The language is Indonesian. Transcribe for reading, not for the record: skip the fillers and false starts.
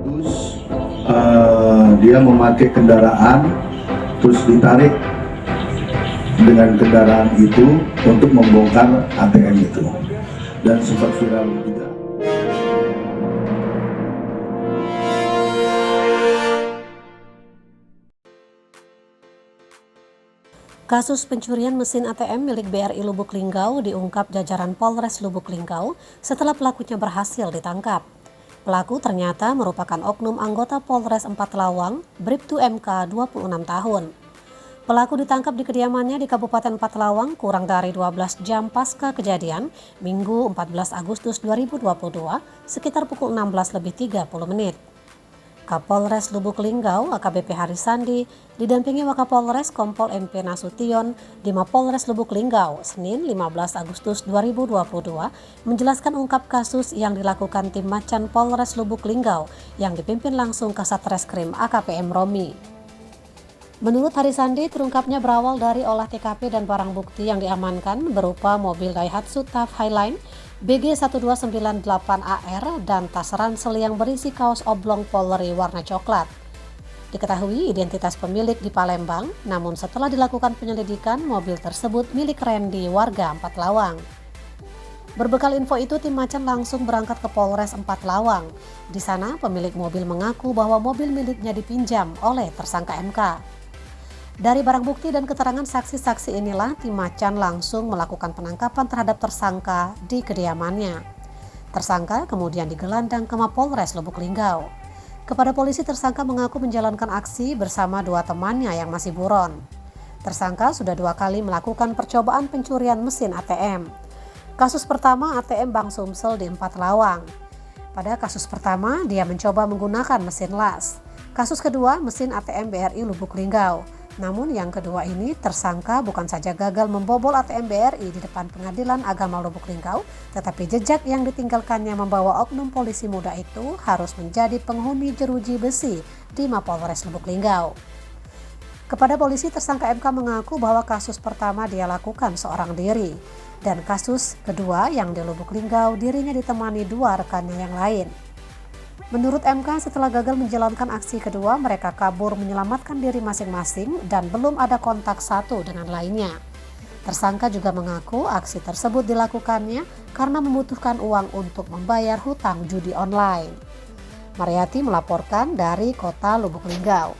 Terus dia memakai kendaraan, terus ditarik dengan kendaraan itu untuk membongkar ATM itu, dan sempat viral juga. Kasus pencurian mesin ATM milik BRI Lubuk Linggau diungkap jajaran Polres Lubuk Linggau setelah pelakunya berhasil ditangkap. Pelaku ternyata merupakan oknum anggota Polres Empat Lawang, Bribtu MK 26 tahun. Pelaku ditangkap di kediamannya di Kabupaten Empat Lawang kurang dari 12 jam pasca kejadian, Minggu 14 Agustus 2022, sekitar pukul 16:30. Kapolres Lubuk Linggau AKBP Harisandi didampingi Wakapolres Kompol MP Nasution di Mapolres Lubuk Linggau Senin 15 Agustus 2022 menjelaskan ungkap kasus yang dilakukan tim Macan Polres Lubuk Linggau yang dipimpin langsung Kasat Reskrim AKPM Romi. Menurut Harisandi, terungkapnya berawal dari olah TKP dan barang bukti yang diamankan berupa mobil Daihatsu TAF Highline BG1298AR dan tas ransel yang berisi kaos oblong Polri warna coklat. Diketahui identitas pemilik di Palembang, namun setelah dilakukan penyelidikan, mobil tersebut milik Randy warga Empat Lawang. Berbekal info itu, tim Macan langsung berangkat ke Polres Empat Lawang. Di sana, pemilik mobil mengaku bahwa mobil miliknya dipinjam oleh tersangka MK. Dari barang bukti dan keterangan saksi-saksi inilah tim Macan langsung melakukan penangkapan terhadap tersangka di kediamannya. Tersangka kemudian digelandang ke Mapolres Lubuk Linggau. Kepada polisi, tersangka mengaku menjalankan aksi bersama dua temannya yang masih buron. Tersangka sudah 2 kali melakukan percobaan pencurian mesin ATM. Kasus pertama ATM Bank Sumsel di Empat Lawang. Pada kasus pertama, dia mencoba menggunakan mesin las. Kasus kedua, mesin ATM BRI Lubuk Linggau. Namun yang kedua ini, tersangka bukan saja gagal membobol ATM BRI di depan Pengadilan Agama Lubuk Linggau, tetapi jejak yang ditinggalkannya membawa oknum polisi muda itu harus menjadi penghuni jeruji besi di Mapolres Lubuk Linggau. Kepada polisi, tersangka MK mengaku bahwa kasus pertama dia lakukan seorang diri, dan kasus kedua yang di Lubuk Linggau dirinya ditemani 2 rekannya yang lain. Menurut MK, setelah gagal menjalankan aksi kedua, mereka kabur menyelamatkan diri masing-masing dan belum ada kontak satu dengan lainnya. Tersangka juga mengaku aksi tersebut dilakukannya karena membutuhkan uang untuk membayar hutang judi online. Mariati melaporkan dari Kota Lubuk Linggau.